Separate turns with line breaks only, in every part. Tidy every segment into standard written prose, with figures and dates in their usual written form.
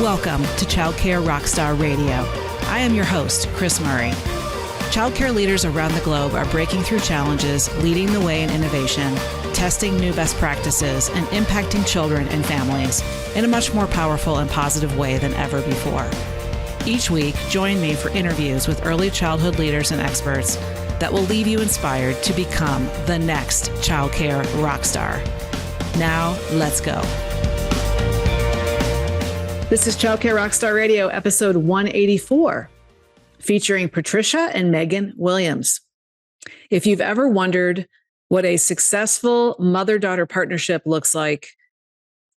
Welcome to Childcare Rockstar Radio. I am your host, Kris Murray. Childcare leaders around the globe are breaking through challenges, leading the way in innovation, testing new best practices, and impacting children and families in a much more powerful and positive way than ever before. Each week, join me for interviews with early childhood leaders and experts that will leave you inspired to become the next childcare rockstar. Now, let's go. This is Childcare Rockstar Radio, episode 184, featuring Patricia and Megan Williams. If you've ever wondered what a successful mother-daughter partnership looks like,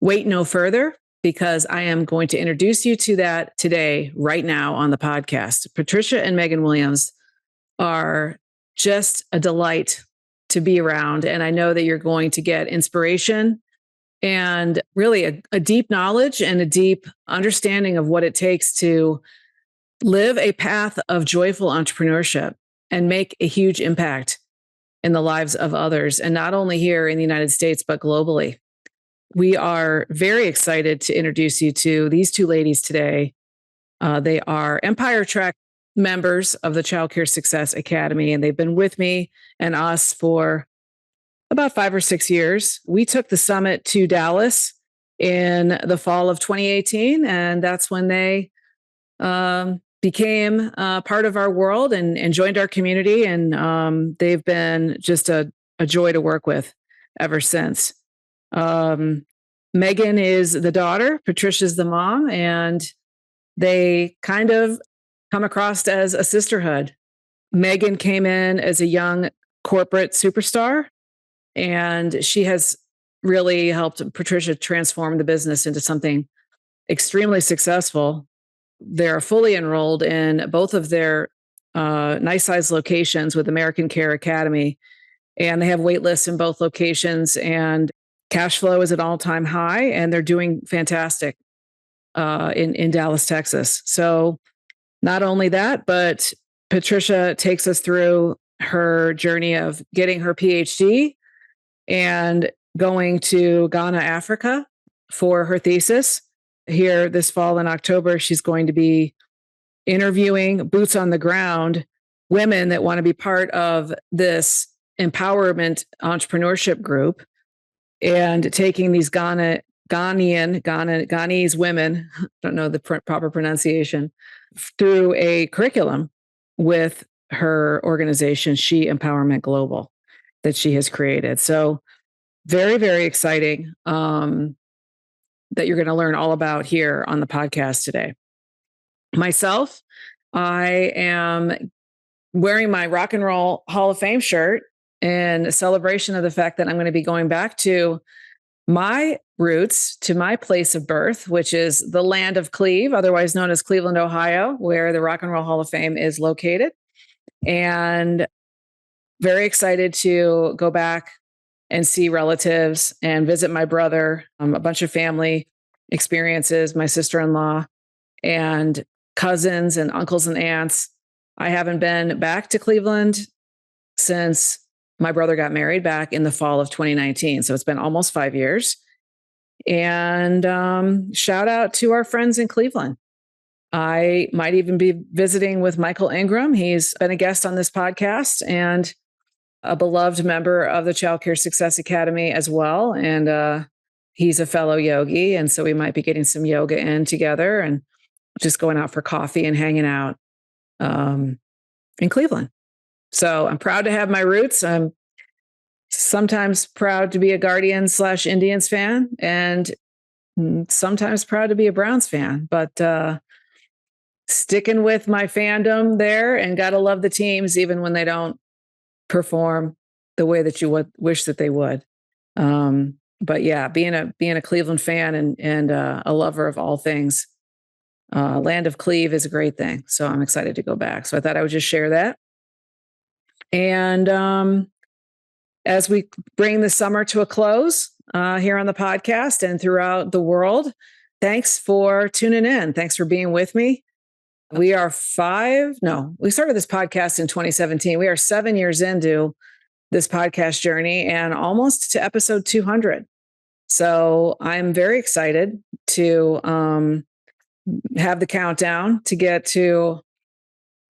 wait no further, because I am going to introduce you to that today, right now on the podcast. Patricia and Megan Williams are just a delight to be around, and I know that you're going to get inspiration and really a deep knowledge and a deep understanding of what it takes to live a path of joyful entrepreneurship and make a huge impact in the lives of others, and not only here in the United States, but globally. We are very excited to introduce you to these two ladies today. They are Empire Track members of the Childcare Success Academy, and they've been with me and us for about 5 or 6 years. We took the summit to Dallas in the fall of 2018, and that's when they became part of our world and joined our community. And they've been just a joy to work with ever since. Megan is the daughter, Patricia's the mom, and they kind of come across as a sisterhood. Megan came in as a young corporate superstar, and she has really helped Patricia transform the business into something extremely successful. They're fully enrolled in both of their nice size locations with American Care Academy, and they have wait lists in both locations, and cash flow is at all-time high, and they're doing fantastic in Dallas, Texas. So not only that, but Patricia takes us through her journey of getting her PhD and going to Ghana, Africa for her thesis. Here this fall in October, she's going to be interviewing boots on the ground women that want to be part of this empowerment entrepreneurship group and taking these Ghanese women, don't know the proper pronunciation, through a curriculum with her organization, She Empowerment Global, that she has created. So very, very exciting that you're going to learn all about here on the podcast today. Myself, I am wearing my Rock and Roll Hall of Fame shirt in celebration of the fact that I'm going to be going back to my roots, to my place of birth, which is the land of Cleve, otherwise known as Cleveland, Ohio, where the Rock and Roll Hall of Fame is located. And very excited to go back and see relatives and visit my brother, a bunch of family experiences, my sister-in-law and cousins and uncles and aunts. I haven't been back to Cleveland since my brother got married back in the fall of 2019. So it's been almost 5 years. And shout out to our friends in Cleveland. I might even be visiting with Michael Ingram. He's been a guest on this podcast and a beloved member of the Childcare Success Academy as well. And he's a fellow yogi. And so we might be getting some yoga in together and just going out for coffee and hanging out in Cleveland. So I'm proud to have my roots. I'm sometimes proud to be a Guardians/Indians fan, and sometimes proud to be a Browns fan, but sticking with my fandom there, and gotta love the teams even when they don't perform the way that you would wish that they would. But yeah, being a Cleveland fan and a lover of all things, land of Cleve is a great thing. So I'm excited to go back. So I thought I would just share that. And as we bring the summer to a close here on the podcast and throughout the world, thanks for tuning in. Thanks for being with me. We are we started this podcast in 2017. We are 7 years into this podcast journey and almost to episode 200. So I'm very excited to have the countdown to get to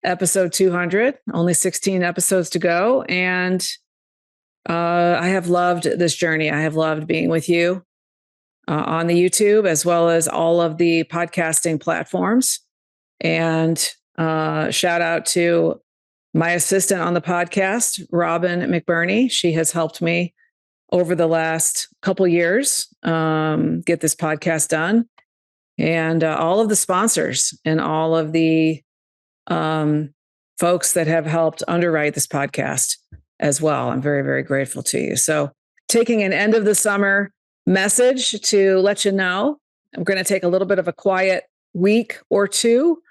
episode 200, only 16 episodes to go. And I have loved this journey. I have loved being with you on the YouTube, as well as all of the podcasting platforms. And shout out to my assistant on the podcast, Robin McBurney. She has helped me over the last couple years get this podcast done. And all of the sponsors and all of the folks that have helped underwrite this podcast as well. I'm very, very grateful to you. So taking an end of the summer message to let you know, I'm going to take a little bit of a quiet week or two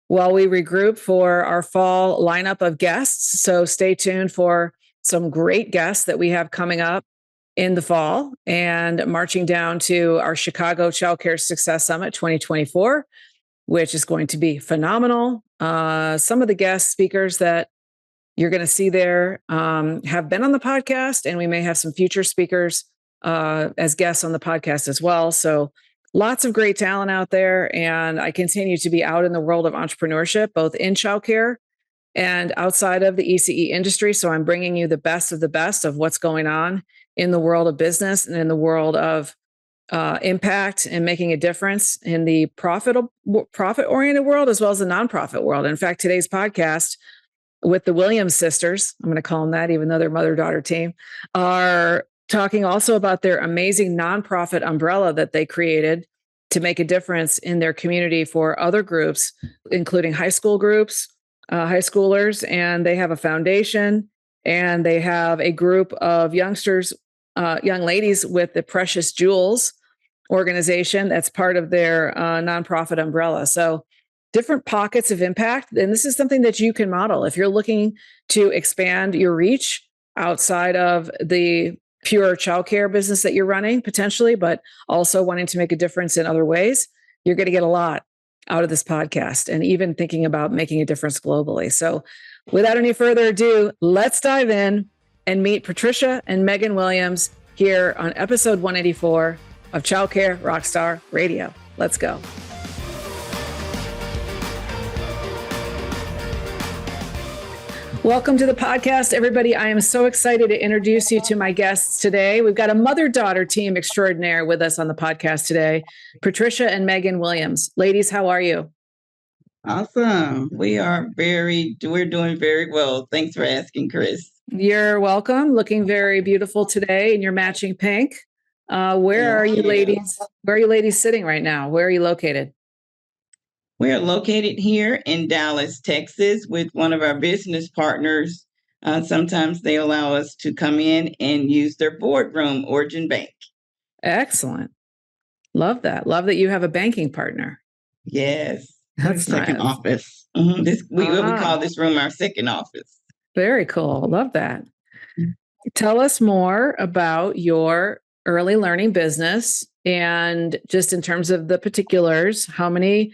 while we regroup for our fall lineup of guests. So stay tuned for some great guests that we have coming up in the fall and marching down to our Chicago Child Care Success Summit 2024, which is going to be phenomenal. Some of the guest speakers that you're going to see there have been on the podcast, and we may have some future speakers as guests on the podcast as well. So lots of great talent out there. And I continue to be out in the world of entrepreneurship, both in childcare and outside of the ECE industry. So I'm bringing you the best of what's going on in the world of business and in the world of impact and making a difference in the profit-oriented world as well as the nonprofit world. In fact, today's podcast with the Williams sisters, I'm going to call them that, even though they're mother-daughter team, are talking also about their amazing nonprofit umbrella that they created to make a difference in their community for other groups, including high school groups, high schoolers, and they have a foundation, and they have a group of youngsters, young ladies with the Precious Jewels organization that's part of their nonprofit umbrella. So different pockets of impact. And this is something that you can model if you're looking to expand your reach outside of the pure childcare business that you're running potentially, but also wanting to make a difference in other ways. You're going to get a lot out of this podcast and even thinking about making a difference globally. So without any further ado, let's dive in and meet Patricia and Megan Williams here on episode 184 of Childcare Rockstar Radio. Let's go. Welcome to the podcast, everybody. I am so excited to introduce you to my guests today. We've got a mother-daughter team extraordinaire with us on the podcast today, Patricia and Megan Williams. Ladies, how are you?
Awesome. We're doing very well. Thanks for asking, Kris.
You're welcome. Looking very beautiful today in your matching pink. Where are you ladies? Where are you ladies sitting right now? Where are you located?
We're located here in Dallas, Texas, with one of our business partners. Sometimes they allow us to come in and use their boardroom, Origin Bank.
Excellent. Love that. Love that you have a banking partner.
Yes.
That's
second
nice.
office. Mm-hmm. We call this room our second office.
Very cool. Love that. Tell us more about your early learning business and just in terms of the particulars, how many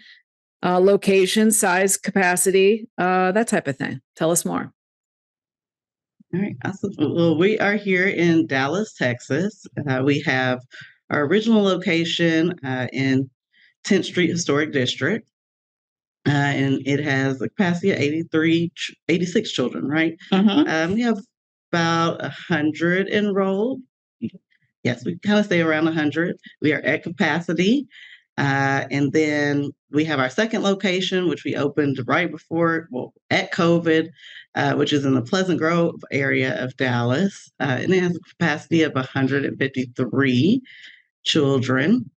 location, size, capacity, that type of thing. Tell us more.
All right. Awesome. Well, we are here in Dallas, Texas. We have our original location in 10th Street Historic District. And it has a capacity of 86 children, right?
Mm-hmm.
We have about 100 enrolled. Yes, we kind of stay around 100. We are at capacity. And then we have our second location, which we opened at COVID, which is in the Pleasant Grove area of Dallas. And it has a capacity of 153 children.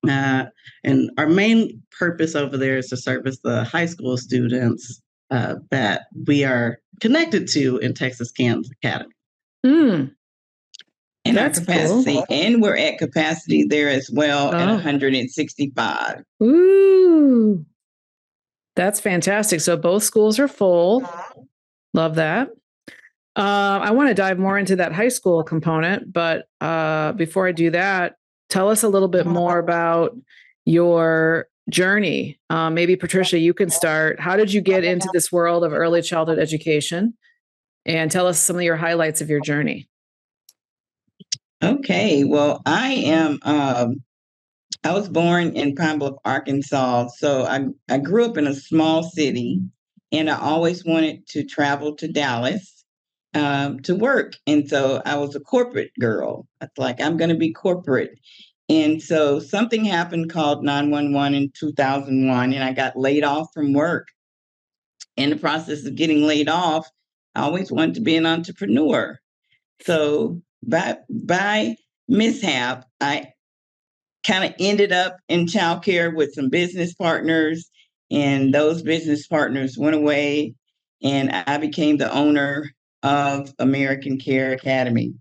And our main purpose over there is to service the high school students that we are connected to in Texas Kansas Academy.
And our capacity, cool. And we're at capacity there as well at 165.
Ooh, that's fantastic. So both schools are full. Love that. I want to dive more into that high school component, but before I do that, tell us a little bit more about your journey. Maybe Patricia, you can start. How did you get into this world of early childhood education? And tell us some of your highlights of your journey.
Okay, well, I am I was born in Pine Bluff, Arkansas. So I grew up in a small city, and I always wanted to travel to Dallas to work. And so I was a corporate girl. It's like, I'm going to be corporate. And so something happened called 911 in 2001, and I got laid off from work. In the process of getting laid off, I always wanted to be an entrepreneur. So by mishap, I kind of ended up in childcare with some business partners, and those business partners went away, and I became the owner of American Care Academy.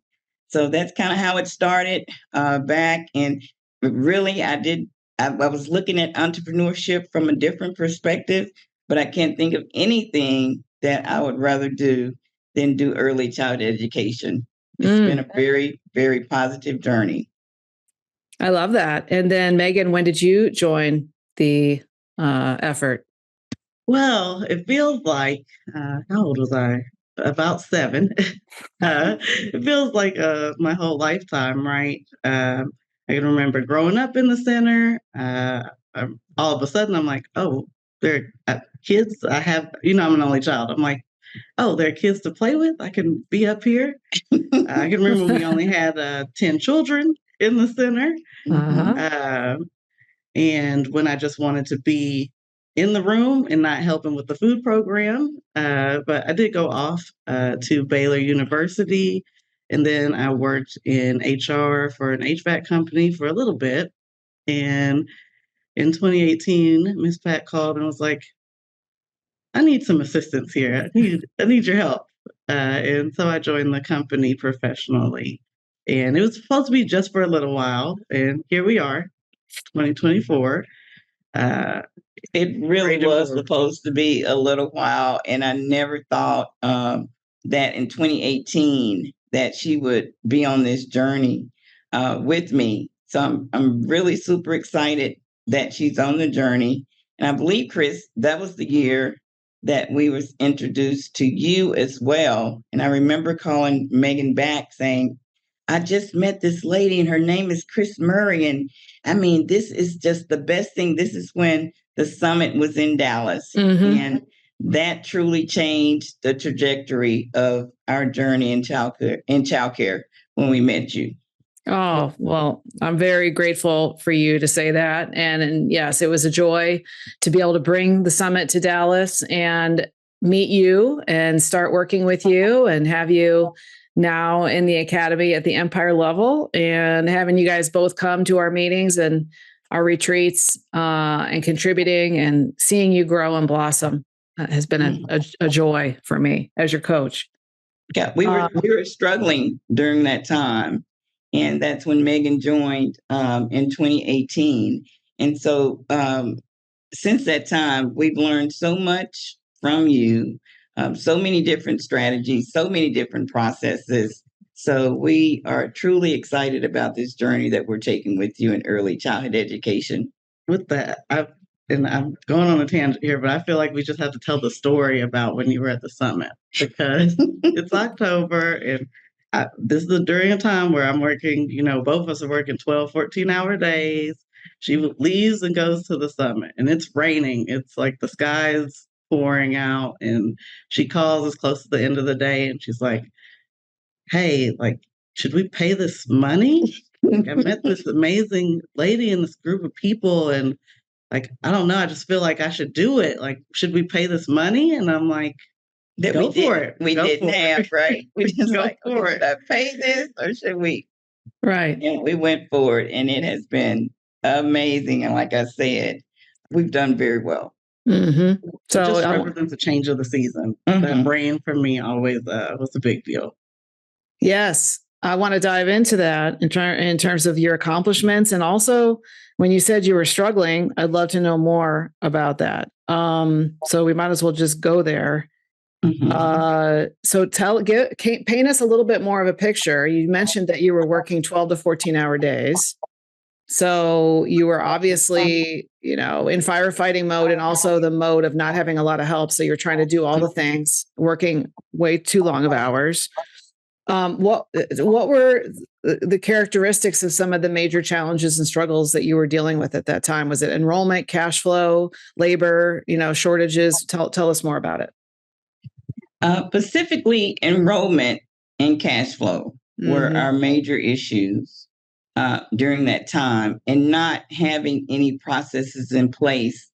So that's kind of how it started back. And really, I was looking at entrepreneurship from a different perspective, but I can't think of anything that I would rather do than do early childhood education. It's been a very, very positive journey.
I love that. And then, Megan, when did you join the effort?
Well, it feels like, how old was I? About 7. It feels like my whole lifetime, right? I can remember growing up in the center. All of a sudden, I'm like, oh, there are kids. I have, I'm an only child. I'm like, oh, there are kids to play with. I can be up here. I can remember we only had 10 children in the center.
Uh-huh.
And when I just wanted to be in the room and not helping with the food program. But I did go off to Baylor University. And then I worked in HR for an HVAC company for a little bit. And in 2018, Miss Pat called and was like, I need some assistance here. I need your help. And so I joined the company professionally. And it was supposed to be just for a little while. And here we are, 2024.
It really was supposed to be a little while, and I never thought that in 2018 that she would be on this journey with me. So I'm really super excited that she's on the journey. And I believe, Kris, that was the year that we was introduced to you as well. And I remember calling Megan back saying, I just met this lady and her name is Kris Murray. And I mean, this is just the best thing. This is when the summit was in Dallas. And that truly changed the trajectory of our journey in childcare when we met you.
Oh, well, I'm very grateful for you to say that. And yes, it was a joy to be able to bring the summit to Dallas and meet you and start working with you and have you now in the academy at the Empire level, and having you guys both come to our meetings and our retreats and contributing and seeing you grow and blossom has been a joy for me as your coach.
Yeah, we were struggling during that time. And that's when Megan joined in 2018. And so since that time, we've learned so much from you, so many different strategies, so many different processes. So we are truly excited about this journey that we're taking with you in early childhood education.
With that, I'm going on a tangent here, but I feel like we just have to tell the story about when you were at the summit, because it's October and this is during a time where I'm working, both of us are working 12, 14-hour days. She leaves and goes to the summit and it's raining. It's like the sky is pouring out, and she calls as close to the end of the day and she's like, hey, like, should we pay this money? Like, I met this amazing lady in this group of people and like, I don't know, I just feel like I should do it. Like, should we pay this money? And I'm like, go for it.
We didn't have, right? We just
Go
like,
for it.
Should I pay this or should we?
Right.
And we went for it, and it has been amazing. And like I said, we've done very well.
So it just represents a change of the season. That rain for me always was a big deal.
Yes. I want to dive into that in terms of your accomplishments. And also when you said you were struggling, I'd love to know more about that. So we might as well just go there. So paint us a little bit more of a picture. You mentioned that you were working 12 to 14-hour days. So you were obviously, in firefighting mode and also the mode of not having a lot of help. So you're trying to do all the things, working way too long of hours. What were the characteristics of some of the major challenges and struggles that you were dealing with at that time? Was it enrollment, cash flow, labor, shortages? Tell us more about it.
Specifically, enrollment and cash flow were our major issues during that time, and not having any processes in place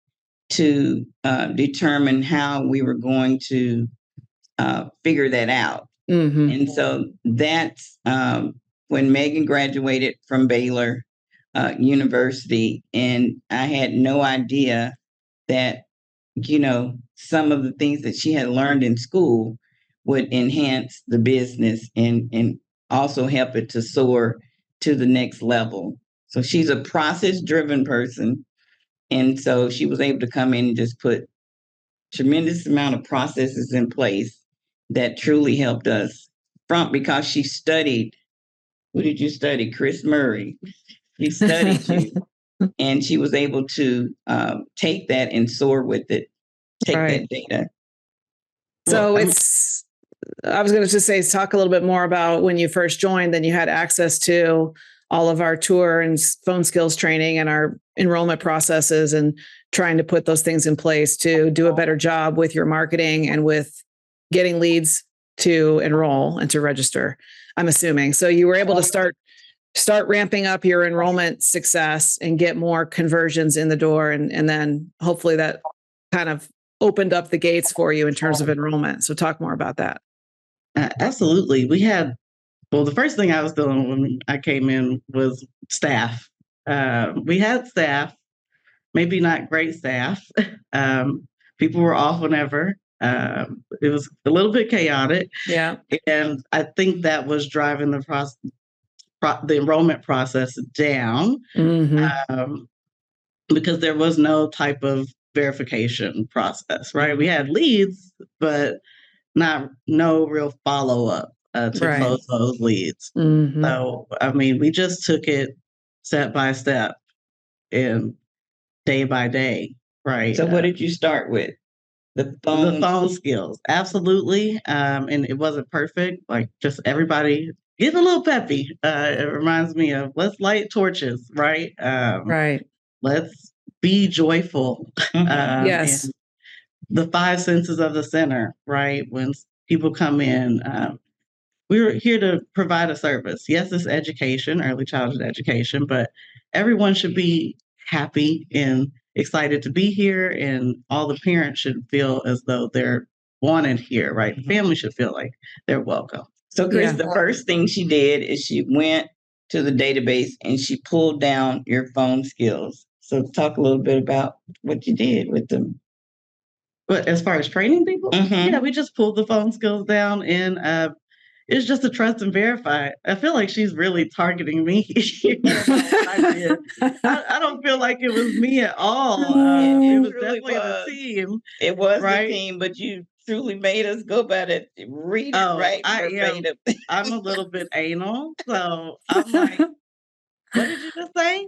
to determine how we were going to figure that out. And so that's when Megan graduated from Baylor University, and I had no idea that, some of the things that she had learned in school would enhance the business and also help it to soar to the next level. So she's a process-driven person. And so she was able to come in and just put tremendous amount of processes in place that truly helped us because she studied. Who did you study? Kris Murray. She studied you. And she was able to take that and soar with it, that data.
So I was going to just say, talk a little bit more about when you first joined, then you had access to all of our tour and phone skills training and our enrollment processes, and trying to put those things in place to do a better job with your marketing and with getting leads to enroll and to register, I'm assuming. So you were able to start ramping up your enrollment success and get more conversions in the door. And then hopefully that kind of opened up the gates for you in terms of enrollment. So talk more about that.
Absolutely. The first thing I was doing when I came in was staff. We had staff, maybe not great staff. People were off whenever. It was a little bit chaotic.
Yeah.
And I think that was driving the enrollment process down, because there was no type of verification process, right? We had leads, but no real follow-up to close those leads. So, we just took it step by step and day by day, right?
So what did you start with?
The phone skills. Absolutely. And it wasn't perfect. Like, just everybody getting a little peppy. It reminds me of, let's light torches, right? Let's be joyful.
Yes.
And the 5 senses of the center, right? When people come in, we're here to provide a service. Yes, it's education, early childhood education, but everyone should be happy and excited to be here, and all the parents should feel as though they're wanted here, right? The family should feel like they're welcome.
So, Kris, the first thing she did is she went to the database and she pulled down your phone skills. So talk a little bit about what you did with them.
But as far as training people, we just pulled the phone skills down, and it's just to trust and verify. I feel like she's really targeting me. I don't feel like it was me at all. It was definitely the team.
It was the team, but you truly made us go about it, read it right.
I'm a little bit anal, so I'm like, what did you just say?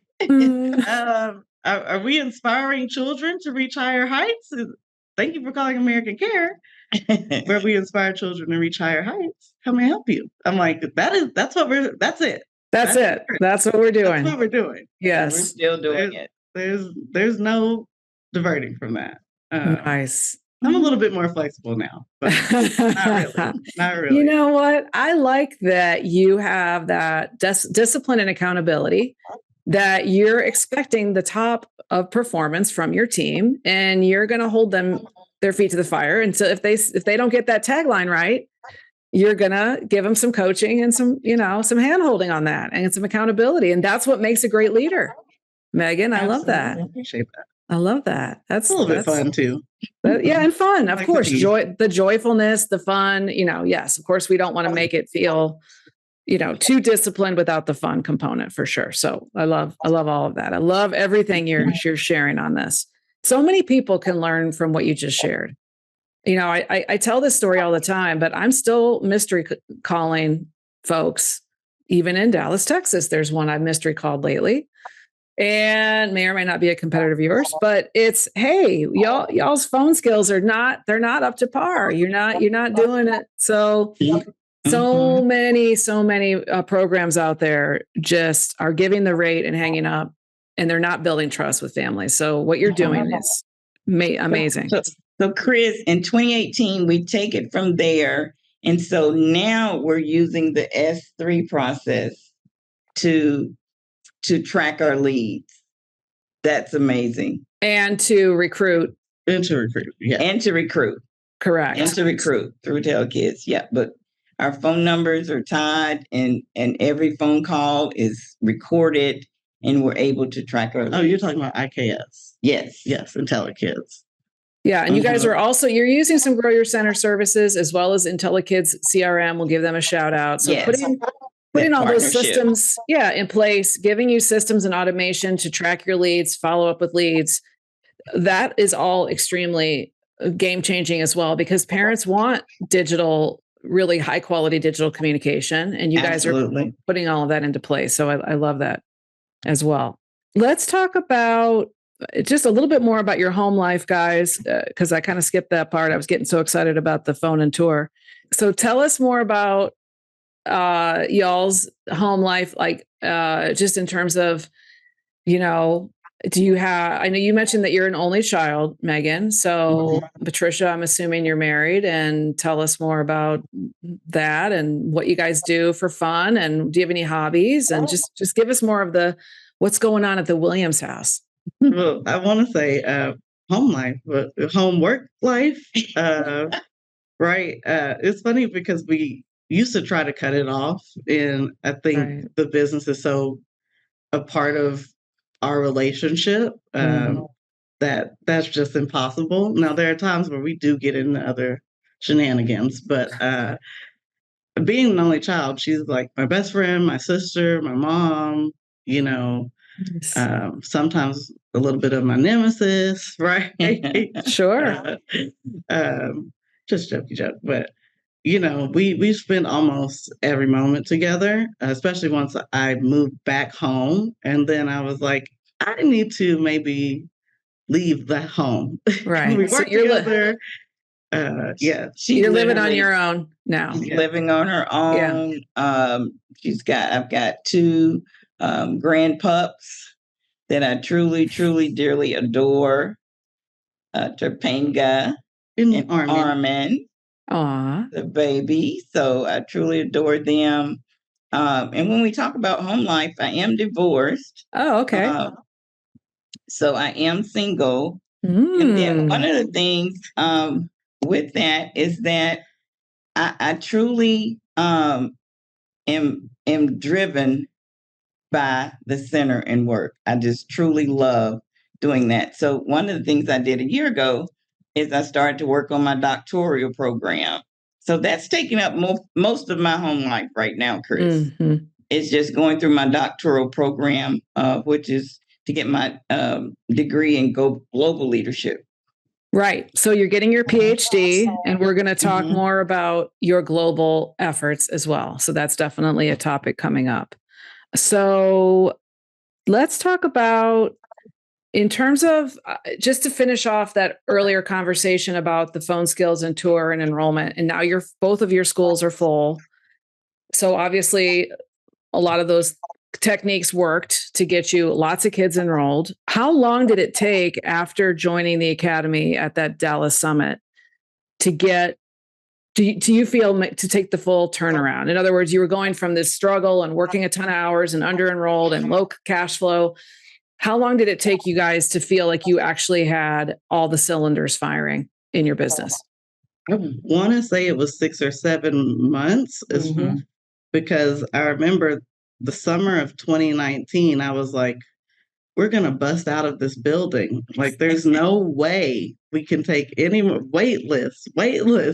Are we inspiring children to reach higher heights? Thank you for calling American Care, where we inspire children to reach higher heights. How may I help you? I'm like, that's it. That's it.
That's what we're doing.
That's what we're doing.
Yes.
We're still doing it.
There's no diverting from that.
Nice.
I'm a little bit more flexible now, but not really.
You know what? I like that you have that discipline and accountability, that you're expecting the top of performance from your team, and you're going to hold their feet to the fire. And so if they don't get that tagline right, you're going to give them some coaching and some hand holding on that, and some accountability. And that's what makes a great leader. Megan, I love that.
I appreciate that.
I love that. That's
a little bit fun too.
And fun, of course. The joyfulness, the fun, yes, of course, we don't want to make it feel, too disciplined without the fun component, for sure. So I love all of that. I love everything you're sharing on this. So many people can learn from what you just shared. I tell this story all the time, but I'm still mystery calling folks, even in Dallas, Texas. There's one I've mystery called lately, and may or may not be a competitor of yours, but it's, hey, y'all's phone skills they're not up to par. You're not doing it. So So many programs out there just are giving the rate and hanging up, and they're not building trust with families. So what you're doing is amazing.
So Kris, in 2018, we take it from there. And so now we're using the S3 process to track our leads. That's amazing.
And to recruit.
And to recruit, yeah.
And to recruit.
Correct.
And to recruit through TeleKids, yeah. But our phone numbers are tied, and every phone call is recorded, and we're able to track our leads.
Oh, you're talking about IKS?
Yes.
Yes, and TeleKids.
Yeah, and you guys are also, you're using some Grow Your Center services as well as IntelliKids CRM. We'll give them a shout out. So putting all those systems, in place, giving you systems and automation to track your leads, follow up with leads. That is all extremely game changing as well, because parents want digital, really high quality digital communication, and you guys are putting all of that into place. So I love that as well. Let's talk about just a little bit more about your home life, guys, because I kind of skipped that part. I was getting so excited about the phone and tour. So tell us more about y'all's home life, like just in terms of, do you have, I know you mentioned that you're an only child, Megan. So Patricia, I'm assuming you're married, and tell us more about that and what you guys do for fun. And do you have any hobbies? And just give us more of what's going on at the Williams house.
Well, I want to say home life, but home work life, right? It's funny because we used to try to cut it off, and I think the business is so a part of our relationship that's just impossible. Now, there are times where we do get into other shenanigans, but being an only child, she's like my best friend, my sister, my mom, sometimes a little bit of my nemesis, right?
Sure.
Just joke, but we spent almost every moment together, especially once I moved back home, and then I was like, I need to maybe leave the home.
Right.
We work together.
You're living on your own now.
Living on her own. Yeah. I've got two grand pups that I truly, truly, dearly adore. Topanga and Armin.
Aww.
The baby. So I truly adore them. And when we talk about home life, I am divorced.
Oh, okay.
So I am single. And then one of the things with that is that I truly am driven by the center and work. I just truly love doing that. So one of the things I did a year ago is I started to work on my doctoral program. So that's taking up most of my home life right now, Kris. It's just going through my doctoral program, which is to get my degree in global leadership.
Right. So you're getting your PhD, and we're going to talk more about your global efforts as well. So that's definitely a topic coming up. So let's talk about, in terms of, just to finish off that earlier conversation about the phone skills and tour and enrollment, and now both of your schools are full. So obviously a lot of those techniques worked to get you lots of kids enrolled. How long did it take after joining the academy at that Dallas summit to get, do you feel, to take the full turnaround? In other words, you were going from this struggle and working a ton of hours and under enrolled and low cash flow. How long did it take you guys to feel like you actually had all the cylinders firing in your business?
I want to say it was 6 or 7 months, because I remember the summer of 2019, I was like, we're going to bust out of this building. Like, there's no way we can take any more waitlist.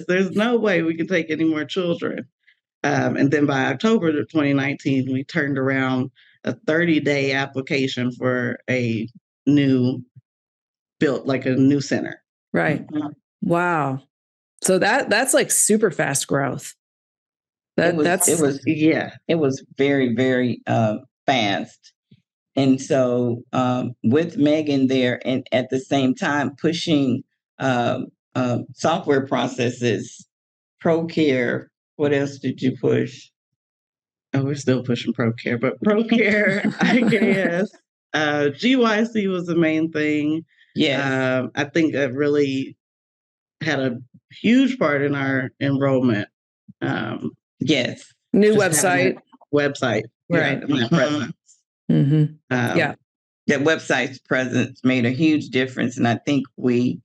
There's no way we can take any more children. And then by October of 2019, we turned around a 30-day application for a new center.
Right. Wow. So that's like super fast growth.
It was very, very fast. And so with Megan there, and at the same time pushing software processes, ProCare, What else did you push?
Oh, we're still pushing ProCare, but ProCare, IKS, GYC was the main thing.
Yes.
I think that really had a huge part in our enrollment.
Yes.
New
Just having
website.
that website,
Right.
and that presence.
Mm-hmm. Yeah.
That website's presence made a huge difference, and I think we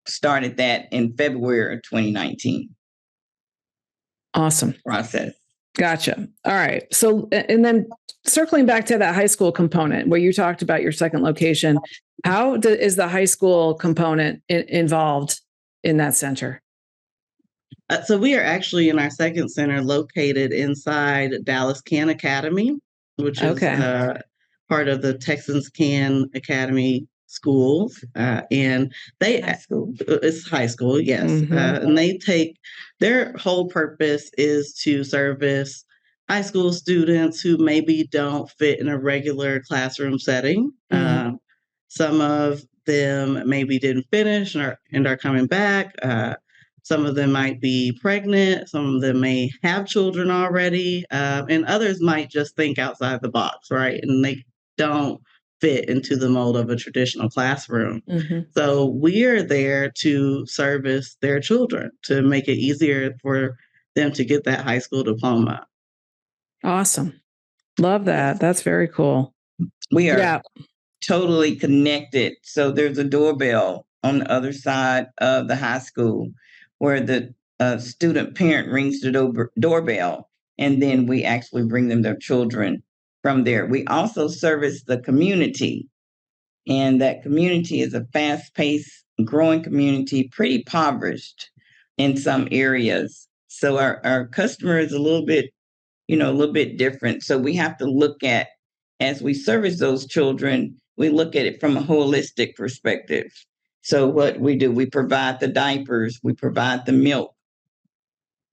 started that in February of 2019.
Awesome.
Process.
Gotcha. All right. So, and then circling back to that high school component where you talked about your second location, how is the high school component involved in that center?
So we are actually in our second center located inside Dallas Can Academy, which is part of the Texans Can Academy schools. And they, it's high school, yes.
Mm-hmm.
And they take, their whole purpose is to service high school students who maybe don't fit in a regular classroom setting.
Mm-hmm.
Some of them maybe didn't finish and are coming back. Some of them might be pregnant. Some of them may have children already. And others might just think outside the box, right? And they don't fit into the mold of a traditional classroom.
Mm-hmm.
So we are there to service their children, to make it easier for them to get that high school diploma.
Awesome. Love that. That's very cool.
We are totally connected. So there's a doorbell on the other side of the high school where the student parent rings the doorbell, and then we actually bring them their children from there. We also service the community, and that community is a fast-paced, growing community, pretty impoverished in some areas. So our customer is a little bit different. So we have to look at, as we service those children, we look at it from a holistic perspective. So what we do, we provide the diapers, we provide the milk.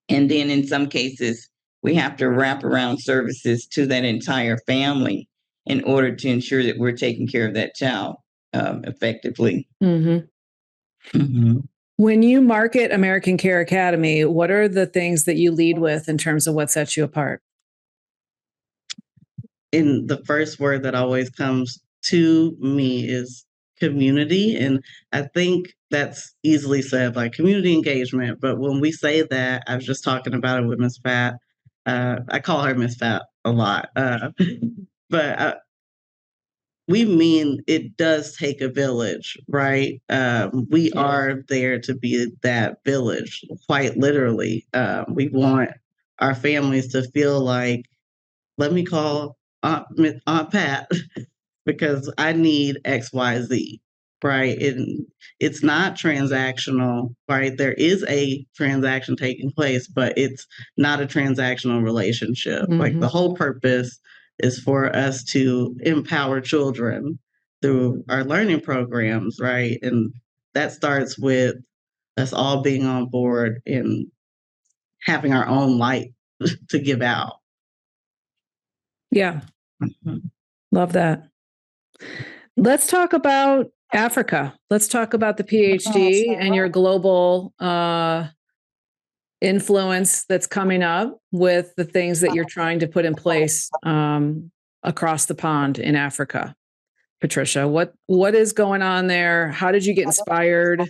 And then in some cases, we have to wrap around services to that entire family in order to ensure that we're taking care of that child effectively.
Mm-hmm.
Mm-hmm.
When you market American Care Academy, what are the things that you lead with in terms of what sets you apart?
And the first word that always comes to me is community. And I think that's easily said, like community engagement. But when we say that, I was just talking about it with Miss Fat. I call her Miss Fat a lot. But we mean it does take a village, right? We are there to be that village, quite literally. We want our families to feel like, let me call Aunt Pat because I need XYZ, right? And it's not transactional, right? There is a transaction taking place, but it's not a transactional relationship. Mm-hmm. Like the whole purpose is for us to empower children through our learning programs, right? And that starts with us all being on board and having our own light to give out.
Yeah. Love that. Let's talk about Africa. Let's talk about the PhD and your global influence that's coming up with the things that you're trying to put in place across the pond in Africa. Patricia, what is going on there? How did you get inspired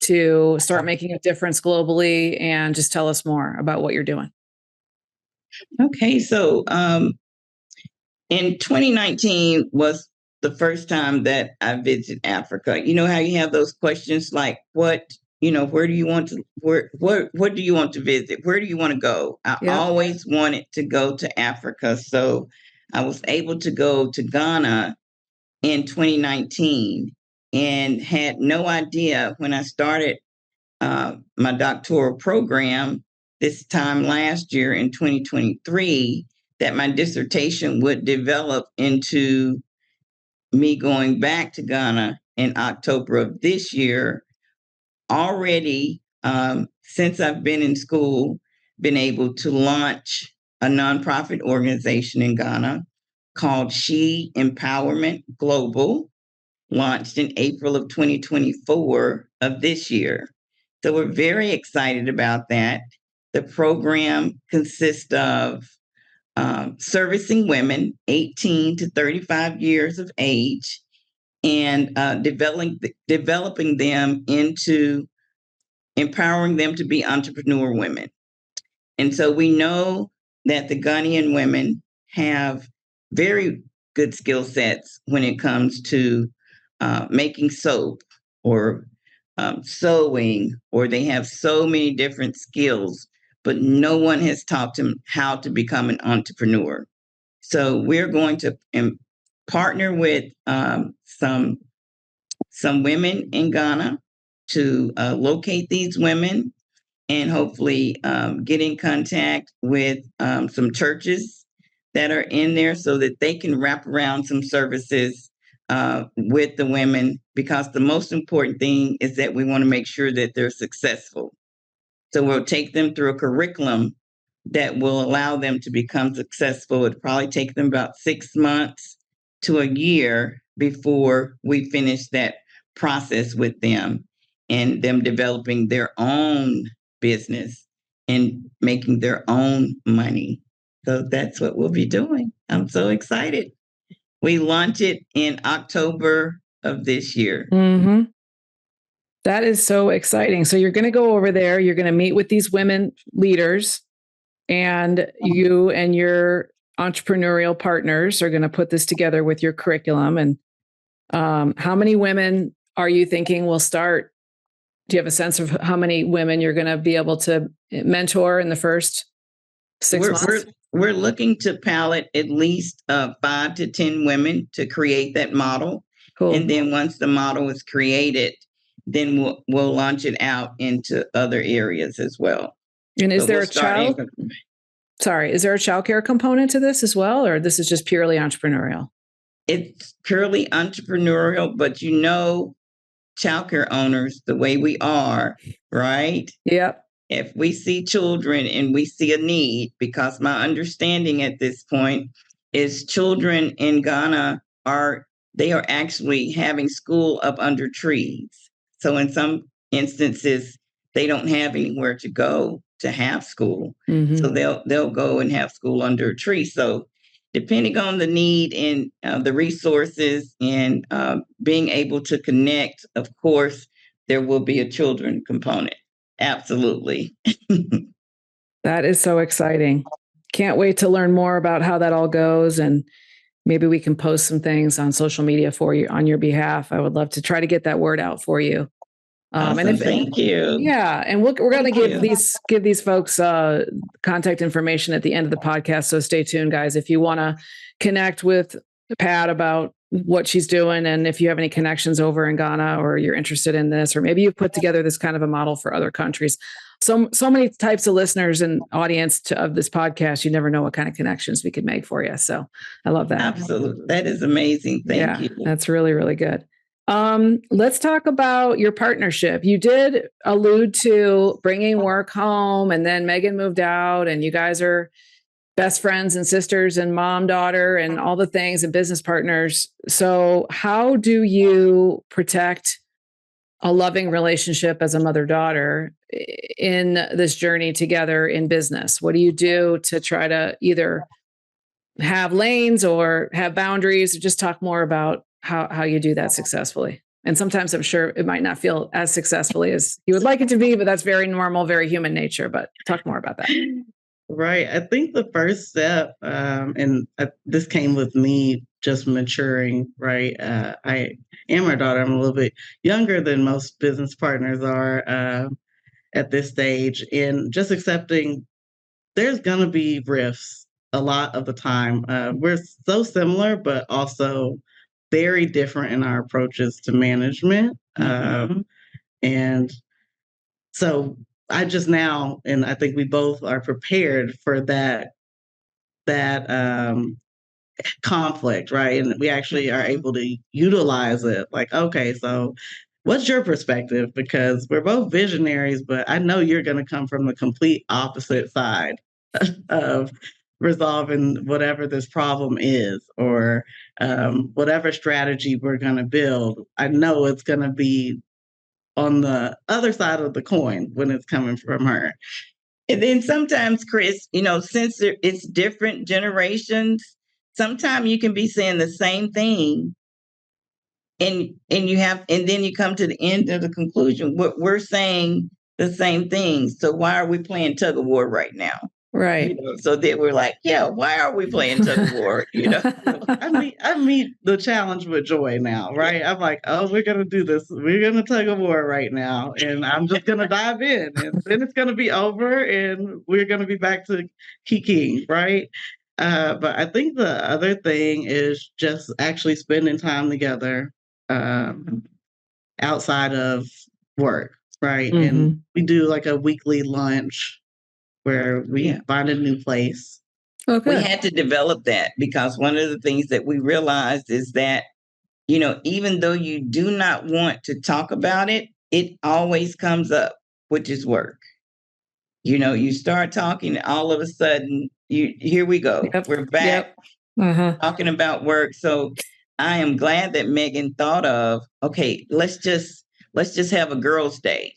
to start making a difference globally? And just tell us more about what you're doing.
Okay, so in 2019 was the first time that I visited Africa. You know how you have those questions like, where do you want to, what do you want to visit? Where do you want to go? I always wanted to go to Africa. So I was able to go to Ghana in 2019 and had no idea when I started my doctoral program this time last year in 2023 that my dissertation would develop into me going back to Ghana in October of this year. Already, since I've been in school, been able to launch a nonprofit organization in Ghana called She Empowerment Global, launched in April of 2024 of this year. So we're very excited about that. The program consists of servicing women 18 to 35 years of age and developing them into empowering them to be entrepreneur women. And so we know that the Ghanaian women have very good skill sets when it comes to making soap or sewing, or they have so many different skills, but no one has taught them how to become an entrepreneur. So we're going to partner with some women in Ghana to locate these women and hopefully get in contact with some churches that are in there so that they can wrap around some services with the women, because the most important thing is that we want to make sure that they're successful. So we'll take them through a curriculum that will allow them to become successful. It'll probably take them about 6 months to a year before we finish that process with them and them developing their own business and making their own money. So that's what we'll be doing. I'm so excited. We launch it in October of this year.
Mm-hmm. That is so exciting. So you're going to go over there, you're going to meet with these women leaders, and you and your entrepreneurial partners are going to put this together with your curriculum. And how many women are you thinking will start? Do you have a sense of how many women you're going to be able to mentor in the first 6 months?
We're looking to pilot at least 5 to 10 women to create that model.
Cool.
And then once the model is created, then we'll launch it out into other areas as well.
And is there a childcare component to this as well, or this is just purely entrepreneurial?
It's purely entrepreneurial, but childcare owners, the way we are, right?
Yep.
If we see children and we see a need, because my understanding at this point is children in Ghana are actually having school up under trees. So in some instances, they don't have anywhere to go to have school. Mm-hmm. So they'll go and have school under a tree. So depending on the need and the resources and being able to connect, of course, there will be a children component. Absolutely.
That is so exciting. Can't wait to learn more about how that all goes. And maybe we can post some things on social media for you on your behalf. I would love to try to get that word out for you.
Awesome. Thank you.
Yeah. And we're going to give these folks contact information at the end of the podcast. So stay tuned, guys. If you want to connect with Pat about what she's doing, and if you have any connections over in Ghana, or you're interested in this, or maybe you've put together this kind of a model for other countries. So many types of listeners and audience of this podcast. You never know what kind of connections we could make for you. So I love that.
Absolutely. That is amazing. Thank you.
That's really, really good. Let's talk about your partnership. You did allude to bringing work home, and then Megan moved out, and you guys are best friends and sisters and mom, daughter, and all the things, and business partners. So how do you protect a loving relationship as a mother-daughter in this journey together in business? What do you do to try to either have lanes or have boundaries, or just talk more about how you do that successfully? And sometimes I'm sure it might not feel as successfully as you would like it to be, but that's very normal, very human nature. But talk more about that.
Right. I think the first step, and this came with me just maturing, right? I am her daughter. I'm a little bit younger than most business partners are at this stage, and just accepting there's going to be rifts a lot of the time. We're so similar, but also very different in our approaches to management. Mm-hmm. And so I just now, and I think we both are prepared for that conflict, right? And we actually are able to utilize it. Like, okay, so what's your perspective? Because we're both visionaries, but I know you're going to come from the complete opposite side of resolving whatever this problem is, or whatever strategy we're going to build. I know it's going to be on the other side of the coin when it's coming from her.
And then sometimes, Kris, since it's different generations, sometimes you can be saying the same thing, and then you come to the end of the conclusion. We're saying the same thing. So why are we playing tug of war right now?
Right.
So then we're like, yeah, why are we playing tug of war?
I meet the challenge with joy now, right? I'm like, oh, we're gonna do this. We're gonna tug of war right now, and I'm just gonna dive in, and then it's gonna be over, and we're gonna be back to kiki, right? But I think the other thing is just actually spending time together outside of work, right?
Mm-hmm.
And we do like a weekly lunch where we find a new place.
We had to develop that because one of the things that we realized is that, even though you do not want to talk about it, it always comes up, which is work. You start talking, all of a sudden, here we go.
Yep.
We're back talking about work. So I am glad that Megan thought of, okay, let's just have a girls' day.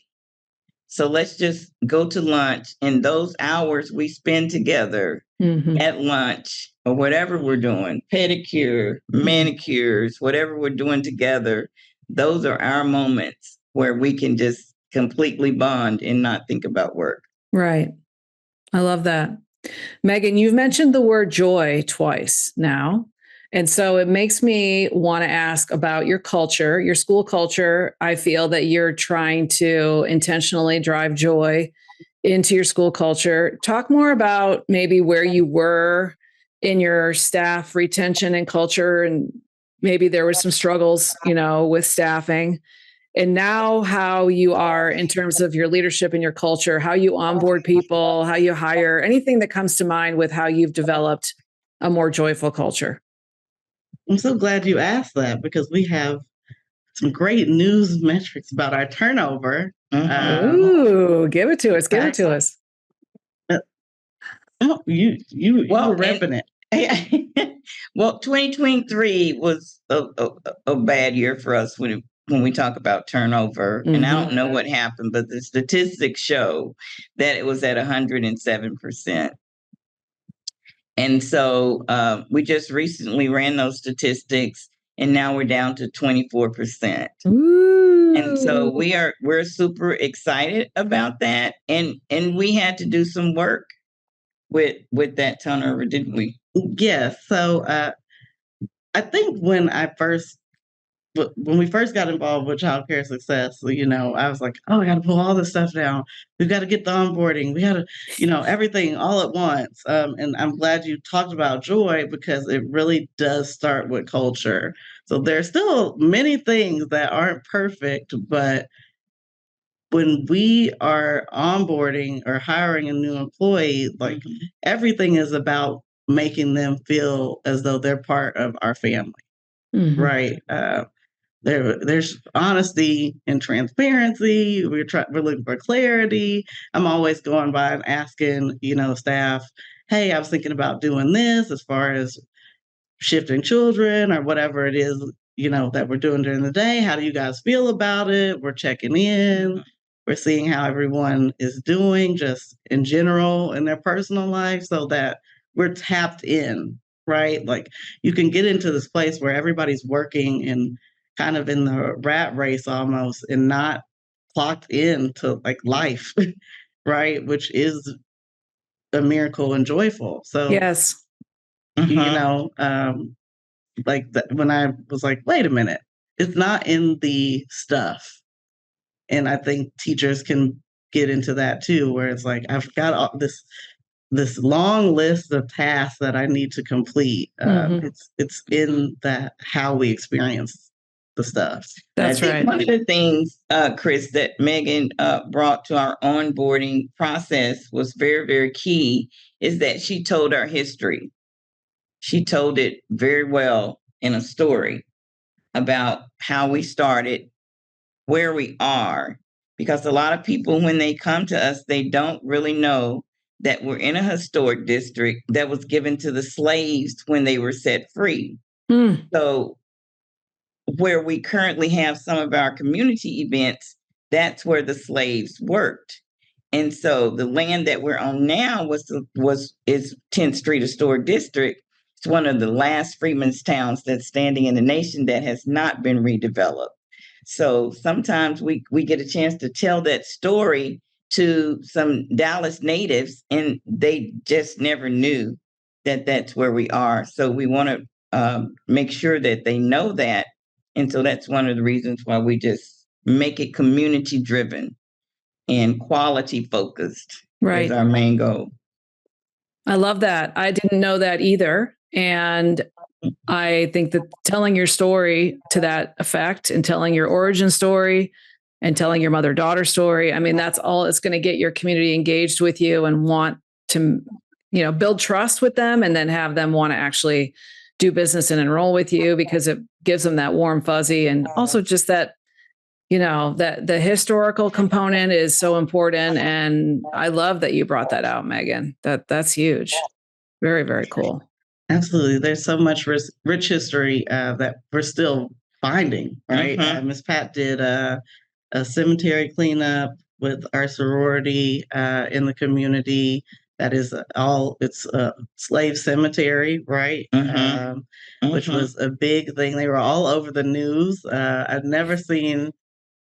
So let's just go to lunch, and those hours we spend together at lunch or whatever we're doing, pedicure, manicures, whatever we're doing together, those are our moments where we can just completely bond and not think about work.
Right. I love that. Megan, you've mentioned the word joy twice now. And so it makes me want to ask about your culture, your school culture. I feel that you're trying to intentionally drive joy into your school culture. Talk more about maybe where you were in your staff retention and culture, and maybe there were some struggles, with staffing. And now how you are in terms of your leadership and your culture, how you onboard people, how you hire, anything that comes to mind with how you've developed a more joyful culture.
I'm so glad you asked that because we have some great news metrics about our turnover.
Ooh, give it to us. Give it to us.
Oh, you were repping
it. Well, 2023 was a bad year for us when we talk about turnover. And I don't know what happened, but the statistics show that it was at 107%. And so we just recently ran those statistics, and now we're down to 24%.
Ooh.
And so we're super excited about that. And we had to do some work with that turnover, didn't we?
Yes. So I think when we first got involved with childcare success, I was like, oh, I got to pull all this stuff down. We've got to get the onboarding. We got to, everything all at once. And I'm glad you talked about joy because it really does start with culture. So there's still many things that aren't perfect, but when we are onboarding or hiring a new employee, like everything is about making them feel as though they're part of our family, right? There's honesty and transparency. We're looking for clarity. I'm always going by and asking, staff, hey, I was thinking about doing this as far as shifting children or whatever it is, that we're doing during the day. How do you guys feel about it? We're checking in. We're seeing how everyone is doing just in general in their personal life so that we're tapped in, right? Like you can get into this place where everybody's working and kind of in the rat race almost and not clocked in to like life, right? Which is a miracle and joyful. So,
yes,
when I was like, wait a minute, it's not in the stuff. And I think teachers can get into that too, where it's like, I've got all this long list of tasks that I need to complete. It's in that how we experience the stuff.
That's right.
One of the things, Kris, that Megan brought to our onboarding process was very, very key is that she told our history. She told it very well in a story about how we started, where we are, because a lot of people, when they come to us, they don't really know that we're in a historic district that was given to the slaves when they were set free. So where we currently have some of our community events, that's where the slaves worked. And so the land that we're on now is 10th Street Historic District. It's one of the last Freedmen's towns that's standing in the nation that has not been redeveloped. So sometimes we get a chance to tell that story to some Dallas natives, and they just never knew that that's where we are. So we want to make sure that they know that. And so that's one of the reasons why we just make it community driven and quality focused is our main goal.
I love that. I didn't know that either. And I think that telling your story to that effect and telling your origin story and telling your mother-daughter story, I mean, that's all it's going to get your community engaged with you and want to, build trust with them, and then have them want to actually do business and enroll with you, because it gives them that warm fuzzy. And also just that, that the historical component is so important. And I love that you brought that out, Megan. That's huge. Very, very cool.
Absolutely. There's so much rich history that we're still finding, right? Miss Pat did a cemetery cleanup with our sorority in the community. That is it's a slave cemetery, right? Which was a big thing. They were all over the news. I've never seen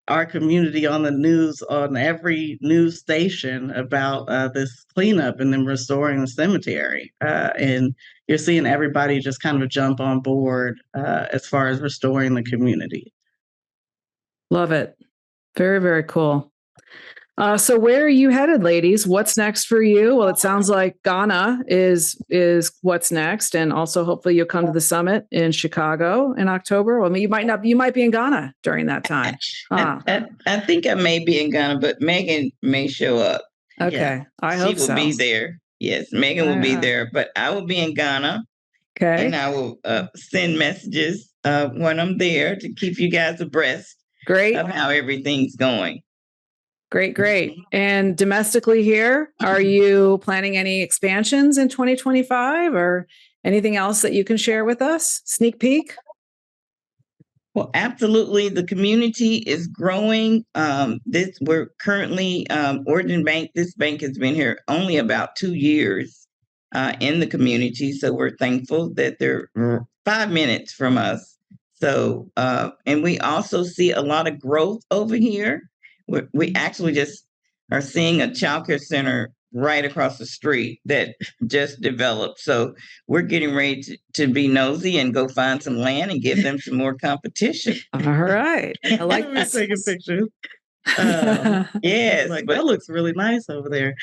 our community on the news, on every news station, about this cleanup and then restoring the cemetery. And you're seeing everybody just kind of jump on board as far as restoring the community.
Love it. Very, very cool. So where are you headed, ladies? What's next for you? Well, it sounds like Ghana is what's next. And also hopefully you'll come to the summit in Chicago in October. Well, I mean, you might be in Ghana during that time.
I think I may be in Ghana, but Megan may show up.
Okay. Yeah. I hope
she will be there. Yes, Megan will be there, but I will be in Ghana. Okay. And I will send messages when I'm there to keep you guys abreast of how everything's going.
Great. And domestically here, are you planning any expansions in 2025 or anything else that you can share with us? Sneak peek?
Well, absolutely. The community is growing. We're currently Origin Bank. This bank has been here only about 2 years in the community. So we're thankful that they're 5 minutes from us. So, and we also see a lot of growth over here. We actually just are seeing a childcare center right across the street that just developed. So we're getting ready to be nosy and go find some land and give them some more competition.
All right. I like this.
Taking pictures.
Yes.
That looks really nice over there.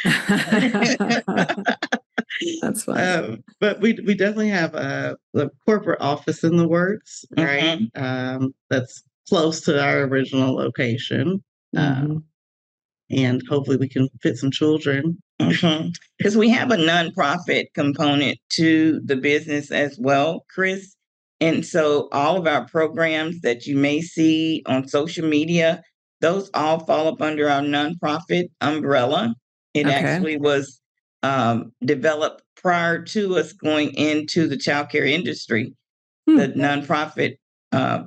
That's fun.
But we definitely have a corporate office in the works, right? That's close to our original location. And hopefully we can fit some children.
Because we have a nonprofit component to the business as well, Kris. And so all of our programs that you may see on social media, those all fall up under our nonprofit umbrella. It actually was developed prior to us going into the childcare industry, the nonprofit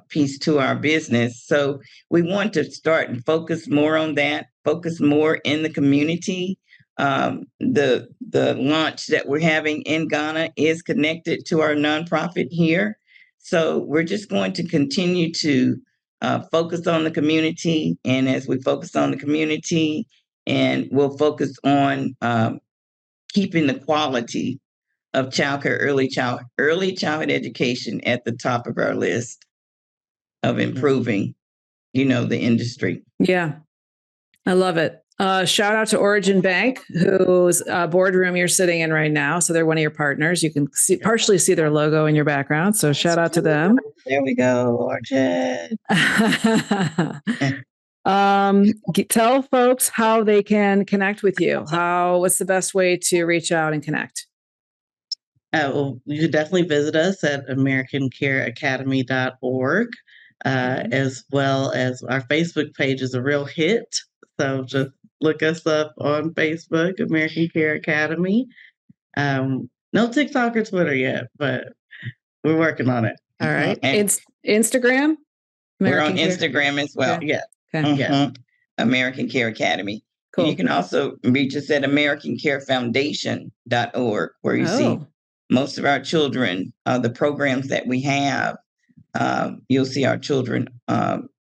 piece to our business. So we want to start and focus more on that, focus more in the community. The launch that we're having in Ghana is connected to our nonprofit here. So we're just going to continue to focus on the community. And as we focus on the community, and we'll focus on keeping the quality of childcare, early childhood education at the top of our list of improving, the industry.
Yeah, I love it. Shout out to Origin Bank, whose boardroom you're sitting in right now. So they're one of your partners. You can partially see their logo in your background. So shout out to them.
There we go, Origin.
Tell folks how they can connect with you. What's the best way to reach out and connect?
Well, you can definitely visit us at AmericanCareAcademy.org, as well as our Facebook page is a real hit. So just look us up on Facebook, American Care Academy. No TikTok or Twitter yet, but we're working on it.
All right. Instagram?
We're on Instagram as well.
Yeah.
Okay.
Yeah.
American Care Academy. And you can also reach us at AmericanCareFoundation.org, where you see most of our children, the programs that we have. You'll see our children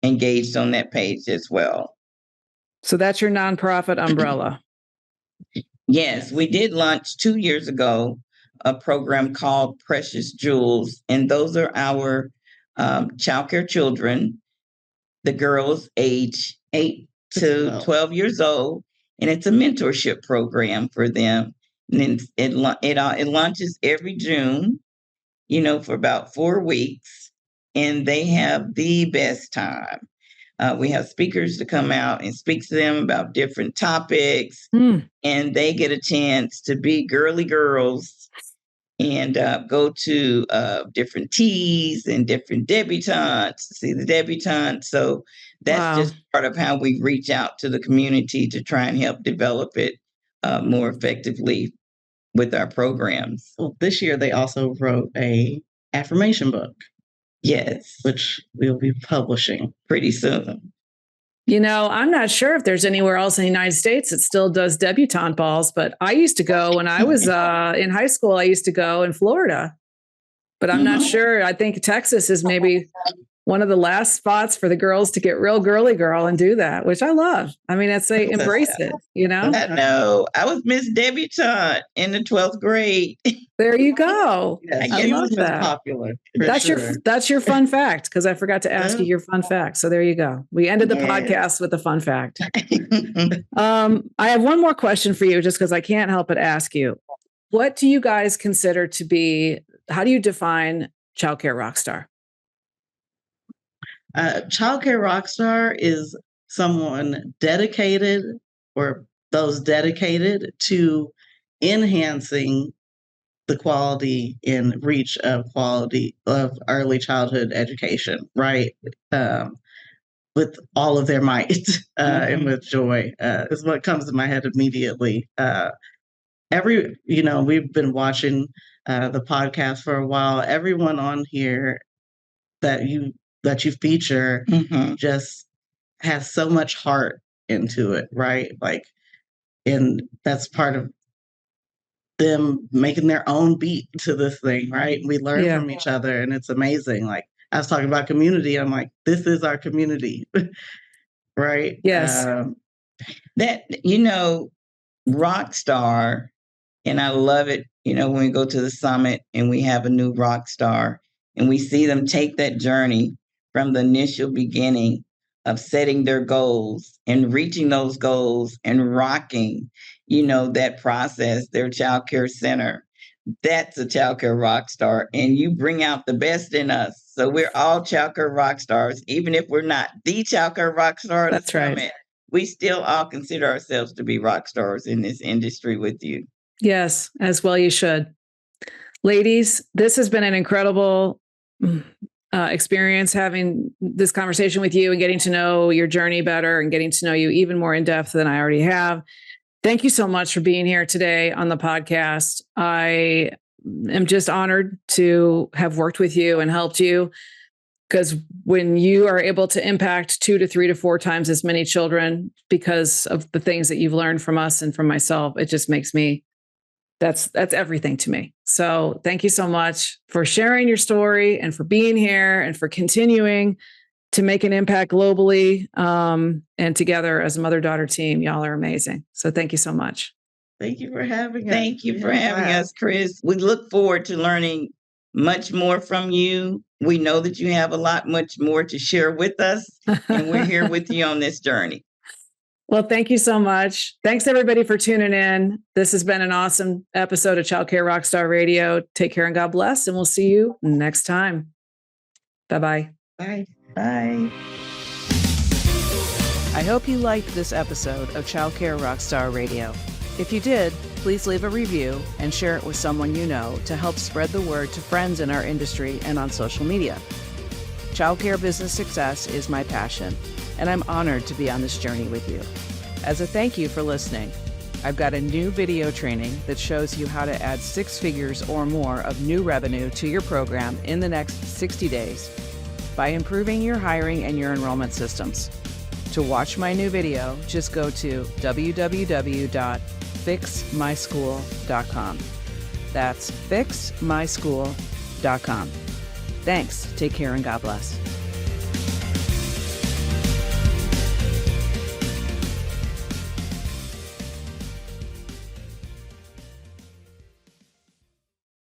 engaged on that page as well.
So that's your nonprofit umbrella.
Yes, we did launch 2 years ago a program called Precious Jewels, and those are our childcare children, the girls age 8 to 12 years old, and it's a mentorship program for them. And then it launches every June, for about 4 weeks, and they have the best time. We have speakers to come out and speak to them about different topics, and they get a chance to be girly girls and go to different teas and different debutantes, see the debutantes. So that's just part of how we reach out to the community to try and help develop it more effectively with our programs.
Well, this year they also wrote a affirmation book.
Yes.
Which we'll be publishing
pretty soon.
I'm not sure if there's anywhere else in the United States that still does debutante balls, but I used to go when I was in high school. I used to go in Florida, but I'm not sure. I think Texas is maybe one of the last spots for the girls to get real girly girl and do that, which I love. I mean, they embrace it,
I know. I was Miss Debutante in the 12th grade.
There you go.
Yes,
I love that.
Popular.
That's your fun fact, because I forgot to ask you your fun fact. So there you go. We ended the podcast with a fun fact. I have one more question for you, just because I can't help but ask you. What do you guys consider to be, how do you define childcare rockstar?
Childcare rockstar is someone dedicated, or those dedicated to enhancing the quality and reach of quality of early childhood education, right? With all of their might and with joy is what comes to my head immediately. We've been watching the podcast for a while. Everyone on here that you feature just has so much heart into it, right? And that's part of them making their own beat to this thing, right? We learn from each other, and it's amazing. I was talking about community. I'm like, this is our community, right?
Yes.
Rock star, and I love it, when we go to the summit and we have a new rock star and we see them take that journey from the initial beginning of setting their goals and reaching those goals and rocking, that process, their child care center. That's a child care rock star. And you bring out the best in us. So we're all child care rock stars, even if we're not the child care rock star.
That's right.
We still all consider ourselves to be rock stars in this industry with you.
Yes, as well you should. Ladies, this has been an incredible experience having this conversation with you and getting to know your journey better and getting to know you even more in depth than I already have. Thank you so much for being here today on the podcast. I am just honored to have worked with you and helped you, because when you are able to impact 2 to 3 to 4 times as many children because of the things that you've learned from us and from myself, it just makes me, that's everything to me. So thank you so much for sharing your story and for being here and for continuing to make an impact globally. And together as a mother-daughter team, y'all are amazing. So thank you so much.
Thank you for having us.
Thank you for having us, Kris. We look forward to learning much more from you. We know that you have much more to share with us, and we're here with you on this journey.
Well, thank you so much. Thanks, everybody, for tuning in. This has been an awesome episode of Childcare Rockstar Radio. Take care and God bless, and we'll see you next time. Bye-bye.
Bye.
Bye.
I hope you liked this episode of Childcare Rockstar Radio. If you did, please leave a review and share it with someone you know to help spread the word to friends in our industry and on social media. Childcare business success is my passion, and I'm honored to be on this journey with you. As a thank you for listening, I've got a new video training that shows you how to add 6 figures or more of new revenue to your program in the next 60 days by improving your hiring and your enrollment systems. To watch my new video, just go to www.fixmyschool.com. That's fixmyschool.com. Thanks. Take care and God bless.